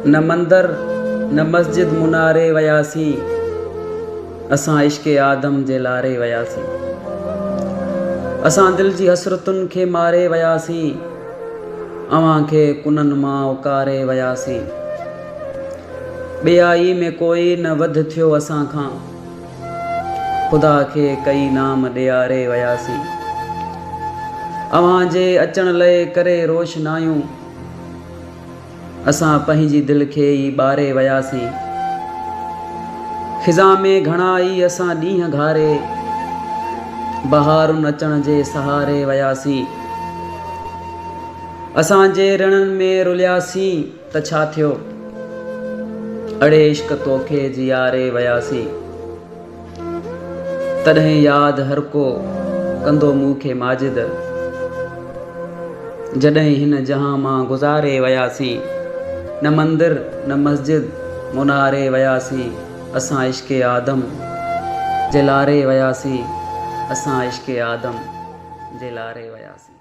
न मंदर न मस्जिद मुनारे वयासी, असां इश्क़े आदम जे लारे वयासी। असां दिल जी हसरतुनि खे मारे वयासी, अवां खे कुननि मां उकारे वयासी। ॿियाई में कोई न वध थियो असां खां, ख़ुदा खे कई नाम ॾियारे वयासी। अव्हां जे अचण लाइ करे रोशनायूं, असां पंहिंजी दिलि खे ई ॿारे वयासीं। ख़िज़ा में घणा ई असां ॾींहं घारे, बहारुनि अचण जे सहारे वयासीं। असांजे रणनि में रुलियासीं त छा थियो, अड़े इश्क तोखे जियारे वयासी। तॾहिं यादि हर को कंदो मूंखे माजिद, जॾहिं हिन जहां मां गुज़ारे वयासी। न मंदिर न मस्जिद मुनारे वयासी, असां इश्क़े आदम जे लारे वयासी। असां इश्क़े आदम जे लारे वयासी।